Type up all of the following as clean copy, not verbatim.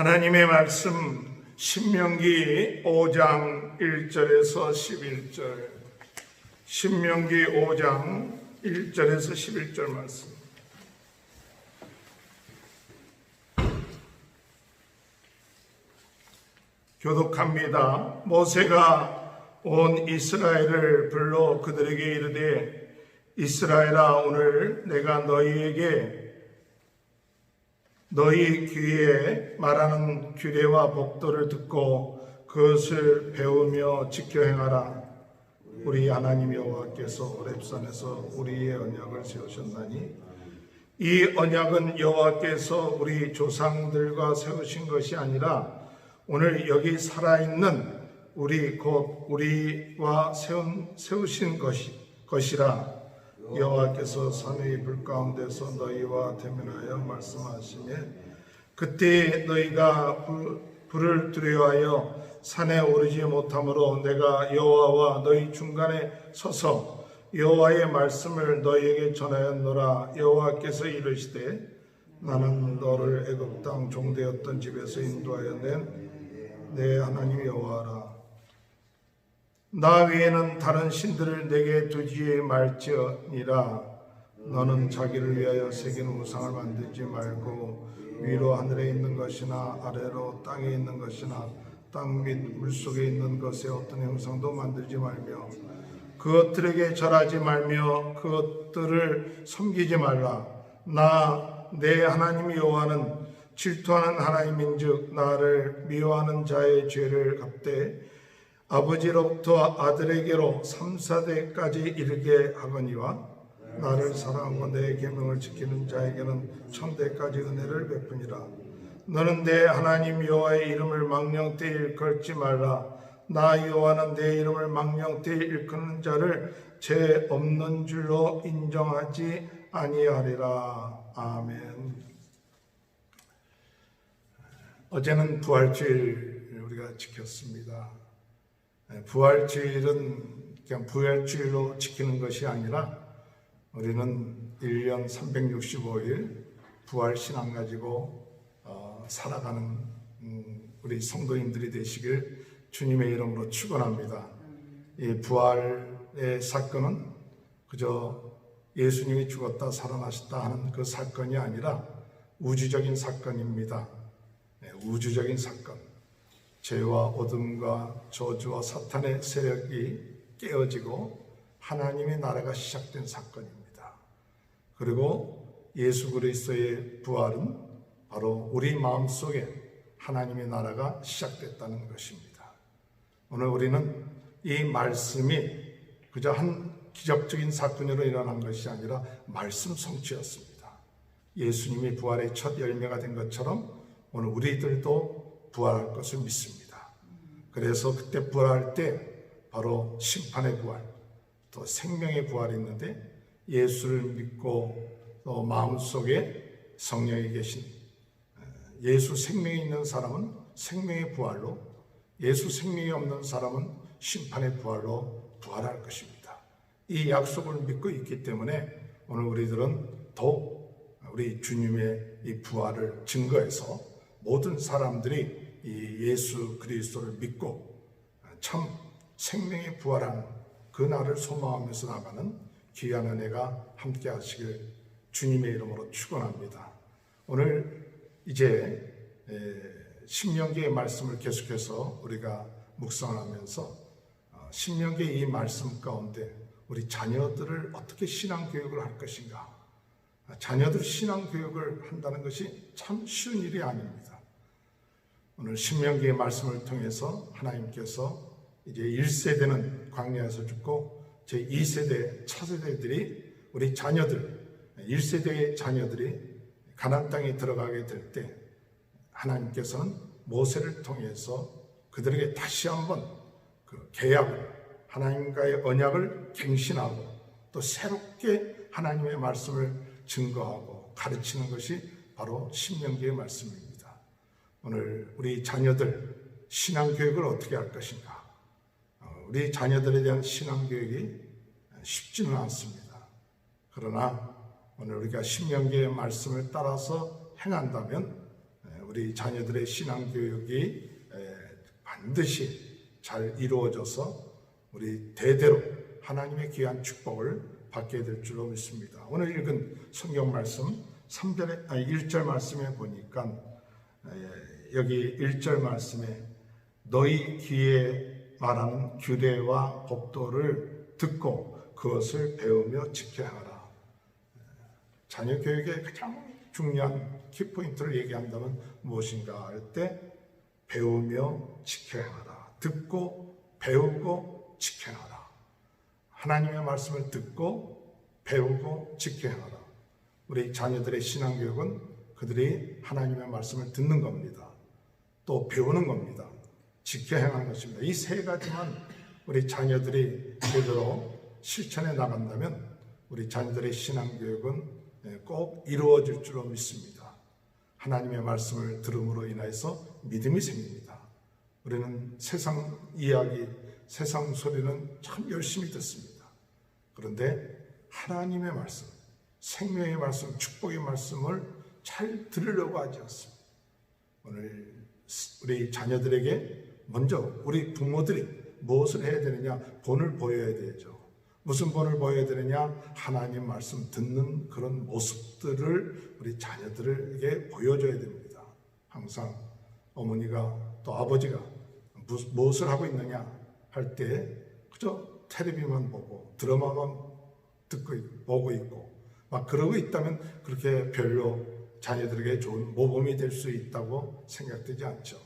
하나님의 말씀 신명기 5장 1절에서 11절, 신명기 5장 1절에서 11절 말씀. 교독합니다. 모세가 온 이스라엘을 불러 그들에게 이르되, 이스라엘아, 오늘 내가 너희 귀에 말하는 규례와 법도를 듣고 그것을 배우며 지켜 행하라. 우리 하나님 여호와께서 호렙산에서 우리의 언약을 세우셨나니 이 언약은 여호와께서 우리 조상들과 세우신 것이 아니라 오늘 여기 살아있는 우리 곧 우리와 세우신 것이라. 여호와께서 산의 불 가운데서 너희와 대면하여 말씀하시매, 그때 너희가 불을 두려워하여 산에 오르지 못하므로 내가 여호와와 너희 중간에 서서 여호와의 말씀을 너희에게 전하였노라. 여호와께서 이르시되, 나는 너를 애굽 땅 종되었던 집에서 인도하여 낸 내 하나님 여호와라. 나 외에는 다른 신들을 내게 두지 말지니라. 너는 자기를 위하여 새긴 우상을 만들지 말고 위로 하늘에 있는 것이나 아래로 땅에 있는 것이나 땅 및 물속에 있는 것의 어떤 형상도 만들지 말며 그것들에게 절하지 말며 그것들을 섬기지 말라. 나 내 하나님 여호와는 질투하는 하나님인즉 나를 미워하는 자의 죄를 갚되 아버지로부터 아들에게로 3, 4대까지 이르게 하거니와 나를 사랑하고 내 계명을 지키는 자에게는 1000대까지 은혜를 베푸니라. 너는 내 하나님 여호와의 이름을 망령되이 일컬지 말라. 나 여호와는 내 이름을 망령되이 일컫는 자를 죄 없는 줄로 인정하지 아니하리라. 아멘. 어제는 부활주일 우리가 지켰습니다. 부활주일은 그냥 부활주일로 지키는 것이 아니라 우리는 1년 365일 부활신앙 가지고 살아가는 우리 성도님들이 되시길 주님의 이름으로 축원합니다. 이 부활의 사건은 그저 예수님이 죽었다 살아나셨다 하는 그 사건이 아니라 우주적인 사건입니다. 우주적인 사건. 죄와 어둠과 저주와 사탄의 세력이 깨어지고 하나님의 나라가 시작된 사건입니다. 그리고 예수 그리스도의 부활은 바로 우리 마음속에 하나님의 나라가 시작됐다는 것입니다. 오늘 우리는 이 말씀이 그저 한 기적적인 사건으로 일어난 것이 아니라 말씀 성취였습니다. 예수님이 부활의 첫 열매가 된 것처럼 오늘 우리들도 부활할 것을 믿습니다. 그래서 그때 부활할 때 바로 심판의 부활, 또 생명의 부활이 있는데 예수를 믿고 또 마음속에 성령이 계신 예수 생명이 있는 사람은 생명의 부활로, 예수 생명이 없는 사람은 심판의 부활로 부활할 것입니다. 이 약속을 믿고 있기 때문에 오늘 우리들은 더욱 우리 주님의 이 부활을 증거해서 모든 사람들이 이 예수 그리스도를 믿고 참 생명의 부활한 그 날을 소망하면서 나가는 귀한 은혜가 함께 하시길 주님의 이름으로 축원합니다. 오늘 이제 신명기의 말씀을 계속해서 우리가 묵상하면서 신명기의 이 말씀 가운데 우리 자녀들을 어떻게 신앙교육을 할 것인가, 자녀들 신앙교육을 한다는 것이 참 쉬운 일이 아닙니다. 오늘 신명기의 말씀을 통해서 하나님께서 이제 1세대는 광야에서 죽고 제2세대 차세대들이 우리 자녀들, 1세대의 자녀들이 가나안 땅에 들어가게 될 때 하나님께서는 모세를 통해서 그들에게 다시 한번 그 계약을, 하나님과의 언약을 갱신하고 또 새롭게 하나님의 말씀을 증거하고 가르치는 것이 바로 신명기의 말씀입니다. 오늘 우리 자녀들 신앙교육을 어떻게 할 것인가? 우리 자녀들에 대한 신앙교육이 쉽지는 않습니다. 그러나 오늘 우리가 신명기의 말씀을 따라서 행한다면 우리 자녀들의 신앙교육이 반드시 잘 이루어져서 우리 대대로 하나님의 귀한 축복을 받게 될 줄로 믿습니다. 오늘 읽은 성경 말씀 1절 말씀에 보니까 여기 1절 말씀에 너희 귀에 말하는 규례와 법도를 듣고 그것을 배우며 지켜야 하라. 자녀 교육의 가장 중요한 키포인트를 얘기한다면 무엇인가 할 때 배우며 지켜야 하라. 듣고 배우고 지켜야 하라. 하나님의 말씀을 듣고 배우고 지켜야 하라. 우리 자녀들의 신앙교육은 그들이 하나님의 말씀을 듣는 겁니다. 또 배우는 겁니다. 지켜야 하는 것입니다. 이 세 가지만 우리 자녀들이 제대로 실천해 나간다면 우리 자녀들의 신앙교육은 꼭 이루어질 줄로 믿습니다. 하나님의 말씀을 들음으로 인해서 믿음이 생깁니다. 우리는 세상 이야기, 세상 소리는 참 열심히 듣습니다. 그런데 하나님의 말씀, 생명의 말씀, 축복의 말씀을 잘 들으려고 하지 않습니다. 오늘 우리 자녀들에게 먼저 우리 부모들이 무엇을 해야 되느냐? 본을 보여야 되죠. 무슨 본을 보여야 되느냐? 하나님 말씀 듣는 그런 모습들을 우리 자녀들에게 보여줘야 됩니다. 항상 어머니가 또 아버지가 무엇을 하고 있느냐 할 때 그저 텔레비만 보고 드라마만 보고 있고 막 그러고 있다면 그렇게 별로 자녀들에게 좋은 모범이 될 수 있다고 생각되지 않죠.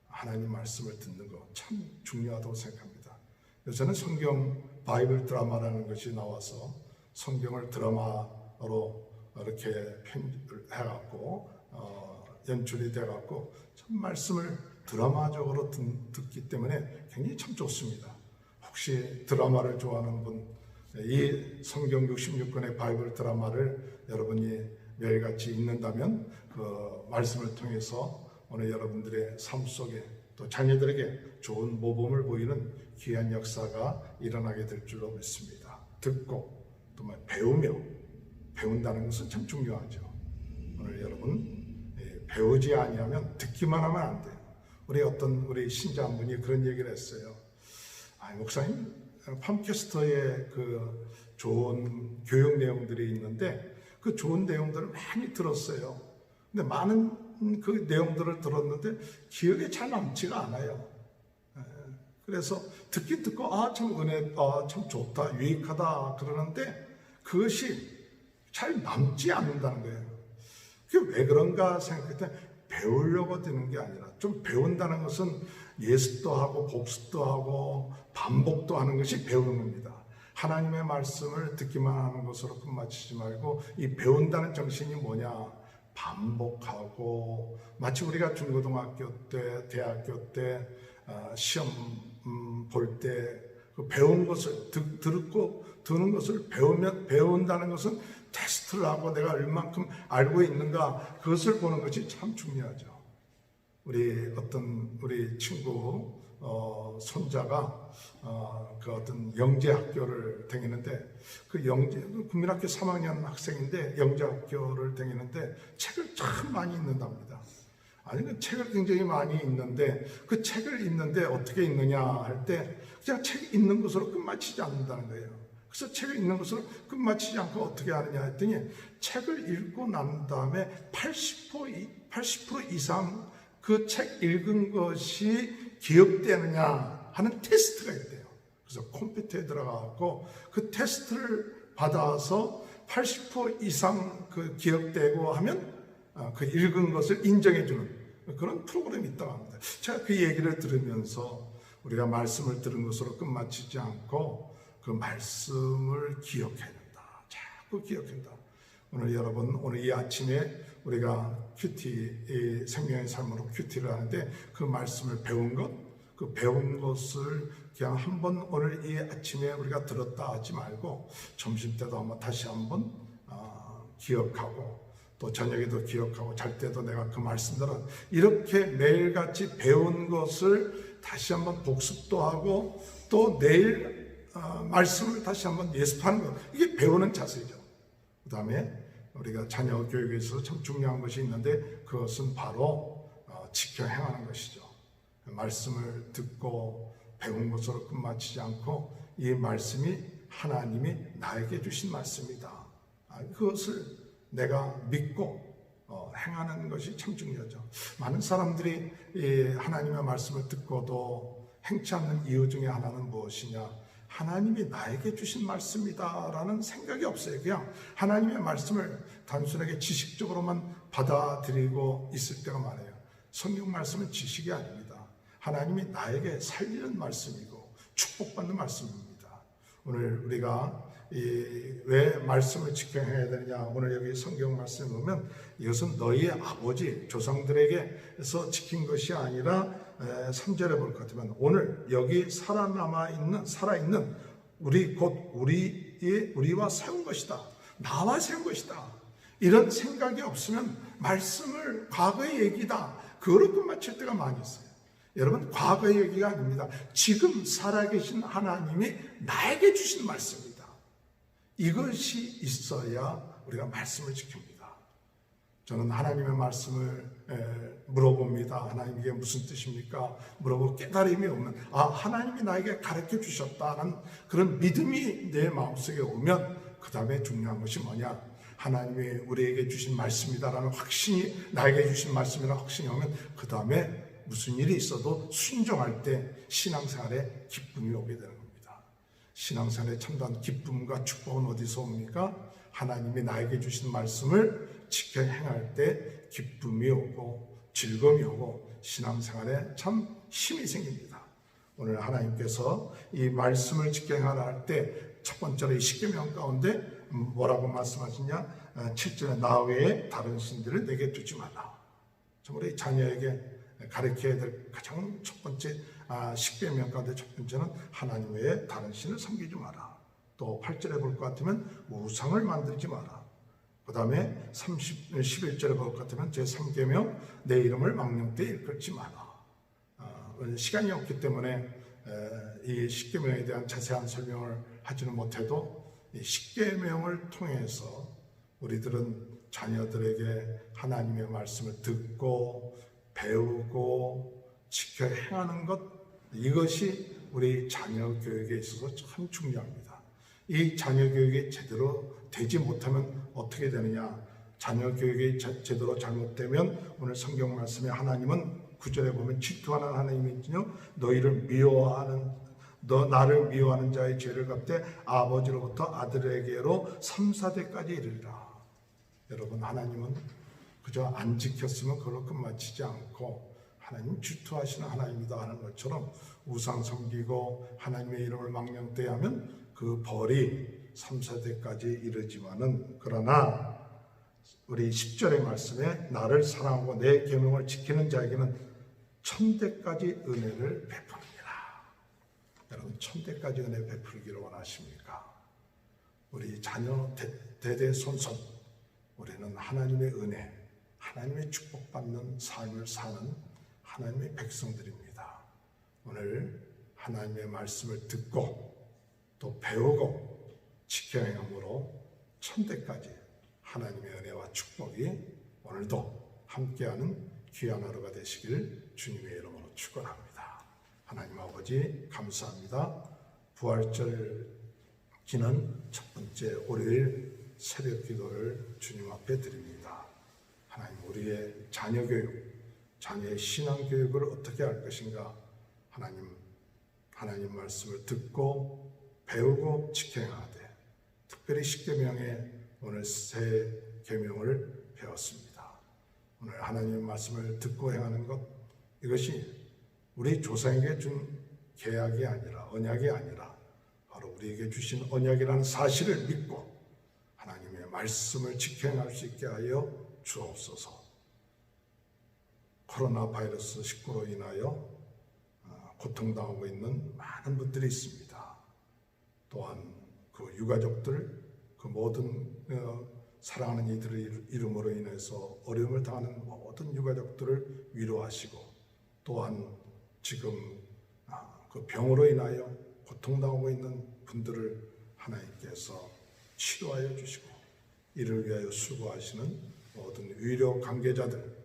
하나님 말씀을 듣는 거 참 중요하다고 생각합니다. 요새는 성경 바이블 드라마라는 것이 나와서 성경을 드라마로 이렇게 편집을 해갖고 연출이 돼갖고 참 말씀을 드라마적으로 듣기 때문에 굉장히 참 좋습니다. 혹시 드라마를 좋아하는 분, 이 성경 66권의 바이블 드라마를 여러분이 매일같이 읽는다면 그 말씀을 통해서 오늘 여러분들의 삶 속에 또 자녀들에게 좋은 모범을 보이는 귀한 역사가 일어나게 될 줄로 믿습니다. 듣고 또 배운다는 것은 참 중요하죠. 오늘 여러분 배우지 아니하면 듣기만 하면 안 돼요. 우리 신자 한 분이 그런 얘기를 했어요. 목사님, 팜캐스터에 그 좋은 교육 내용들이 있는데 그 좋은 내용들을 많이 들었어요. 근데 많은 그 내용들을 들었는데 기억에 잘 남지가 않아요. 그래서 듣긴 듣고 참 은혜, 참 좋다, 유익하다 그러는데 그것이 잘 남지 않는다는 거예요. 그게 왜 그런가 생각할 때 배우려고 되는 게 아니라 좀 배운다는 것은 예습도 하고 복습도 하고 반복도 하는 것이 배우는 겁니다. 하나님의 말씀을 듣기만 하는 것으로 끝마치지 말고 이 배운다는 정신이 뭐냐? 반복하고 마치 우리가 중고등학교 때, 대학교 때 시험 볼 때 그 배운 것을 듣는 것을 배운다는 것은 테스트를 하고 내가 얼만큼 알고 있는가 그것을 보는 것이 참 중요하죠. 우리 친구 손자가 그 어떤 영재학교를 다니는데 국민학교 3학년 학생인데 영재학교를 다니는데 책을 참 많이 읽는답니다. 그 책을 굉장히 많이 읽는데 그 책을 읽는데 어떻게 읽느냐 할 때 그냥 책 읽는 것으로 끝마치지 않는다는 거예요. 그래서 책을 읽는 것으로 끝마치지 않고 어떻게 하느냐 했더니 책을 읽고 난 다음에 80% 이상 그 책 읽은 것이 기억되느냐 하는 테스트가 있대요. 그래서 컴퓨터에 들어가고 그 테스트를 받아서 80% 이상 그 기억되고 하면 그 읽은 것을 인정해주는 그런 프로그램이 있다고 합니다. 제가 그 얘기를 들으면서 우리가 말씀을 들은 것으로 끝마치지 않고 그 말씀을 기억해야 된다. 자꾸 기억한다. 오늘 이 아침에 우리가 큐티, 생명의 삶으로 큐티를 하는데 그 말씀을 그 배운 것을 그냥 한번 오늘 이 아침에 우리가 들었다 하지 말고 점심 때도 한번 다시 한번 기억하고 또 저녁에도 기억하고 잘 때도 내가 그 말씀들은 이렇게 매일같이 배운 것을 다시 한번 복습도 하고 또 내일 말씀을 다시 한번 예습하는 것, 이게 배우는 자세죠. 그 다음에 우리가 자녀 교육에서 참 중요한 것이 있는데 그것은 바로 지켜 행하는 것이죠. 말씀을 듣고 배운 것으로 끝마치지 않고 이 말씀이 하나님이 나에게 주신 말씀이다. 그것을 내가 믿고 행하는 것이 참 중요하죠. 많은 사람들이 하나님의 말씀을 듣고도 행치 않는 이유 중에 하나는 무엇이냐? 하나님이 나에게 주신 말씀이다라는 생각이 없어요. 그냥 하나님의 말씀을 단순하게 지식적으로만 받아들이고 있을 때가 많아요. 성경 말씀은 지식이 아닙니다. 하나님이 나에게 살리는 말씀이고 축복받는 말씀입니다. 오늘 우리가 왜 말씀을 지켜 해야 되느냐? 오늘 여기 성경 말씀을 보면 이것은 너희의 아버지 조상들에게서 지킨 것이 아니라 3절에 볼 것 같으면 오늘 여기 살아있는 우리 곧 우리와 세운 것이다. 나와 세운 것이다. 이런 생각이 없으면 말씀을 과거의 얘기다. 그거로 끝마칠 때가 많이 있어요. 여러분, 과거의 얘기가 아닙니다. 지금 살아계신 하나님이 나에게 주신 말씀입니다. 이것이 있어야 우리가 말씀을 지킵니다. 저는 하나님의 말씀을 물어봅니다. 하나님 이게 무슨 뜻입니까? 물어보고 깨달음이 오면 하나님이 나에게 가르쳐 주셨다는 그런 믿음이 내 마음속에 오면 그 다음에 중요한 것이 뭐냐? 하나님이 우리에게 주신 말씀이다라는 확신이 나에게 주신 말씀이라는 확신이 오면 그 다음에 무슨 일이 있어도 순종할 때 신앙생활에 기쁨이 오게 되는 겁니다. 신앙생활의 참다운 기쁨과 축복은 어디서 옵니까? 하나님이 나에게 주신 말씀을 지켜 행할 때 기쁨이 오고 즐거움이 오고 신앙생활에 참 힘이 생깁니다. 오늘 하나님께서 이 말씀을 지켜 행할 때 첫 번째로 이 십계명 가운데 뭐라고 말씀하시냐? 7절에 나 외에 다른 신들을 내게 두지 말라. 우리 자녀에게 가르쳐야 될 가장 첫 번째 십계명 가운데 첫 번째는 하나님 외에 다른 신을 섬기지 마라. 또 8절에 볼 것 같으면 우상을 만들지 마라. 그 다음에 11절에 볼 것 같으면 제3계명 내 이름을 망령 때 일컬지 마라. 시간이 없기 때문에 이 십계명에 대한 자세한 설명을 하지는 못해도 이 십계명을 통해서 우리들은 자녀들에게 하나님의 말씀을 듣고 배우고 지켜 행하는 것, 이것이 우리 자녀 교육에 있어서 참 중요합니다. 이 자녀 교육이 제대로 되지 못하면 어떻게 되느냐? 자녀 교육이 제대로 잘못되면 오늘 성경 말씀에 하나님은 9절에 보면 질투하는 하나님이지요 나를 미워하는 자의 죄를 갚되 아버지로부터 아들에게로 3, 4대까지 이르리라. 여러분, 하나님은 그저 안 지켰으면 그걸로 끝마치지 않고 하나님 질투하시는 하나님이다 하는 것처럼 우상 섬기고 하나님의 이름을 망령되이 하면 그 벌이 3, 4대까지 이르지만은 그러나 우리 10절의 말씀에 나를 사랑하고 내 계명을 지키는 자에게는 1000대까지 은혜를 베푸느니라. 여러분, 1000대까지 은혜 베풀기를 원하십니까? 우리 자녀 대대손손 우리는 하나님의 은혜, 하나님의 축복받는 삶을 사는 하나님의 백성들입니다. 오늘 하나님의 말씀을 듣고 또 배우고 지켜 행함으로 1000대까지 하나님의 은혜와 축복이 오늘도 함께하는 귀한 하루가 되시길 주님의 이름으로 축원합니다. 하나님 아버지 감사합니다. 부활절 지난 첫 번째 월요일 새벽 기도를 주님 앞에 드립니다. 하나님, 우리의 자녀 교육, 자녀의 신앙 교육을 어떻게 할 것인가? 하나님 말씀을 듣고 배우고 지켜 행하되 특별히 십계명의 오늘 새 계명을 배웠습니다. 오늘 하나님의 말씀을 듣고 행하는 것, 이것이 우리 조상에게 준 계약이 아니라 언약이 아니라 바로 우리에게 주신 언약이라는 사실을 믿고 하나님의 말씀을 지켜 행할 수 있게 하여 주옵소서. 코로나 바이러스 19로 인하여 고통당하고 있는 많은 분들이 있습니다. 또한 그 유가족들, 그 모든 사랑하는 이들의 이름으로 인해서 어려움을 당하는 모든 유가족들을 위로하시고 또한 지금 그 병으로 인하여 고통당하고 있는 분들을 하나님께서 치료하여 주시고 이를 위하여 수고하시는 모든 의료 관계자들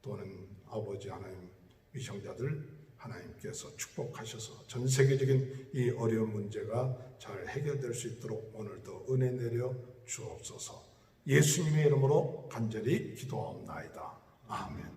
또는 아버지 하나님, 미성자들 하나님께서 축복하셔서 전 세계적인 이 어려운 문제가 잘 해결될 수 있도록 오늘도 은혜 내려 주옵소서. 예수님의 이름으로 간절히 기도하옵나이다. 아멘.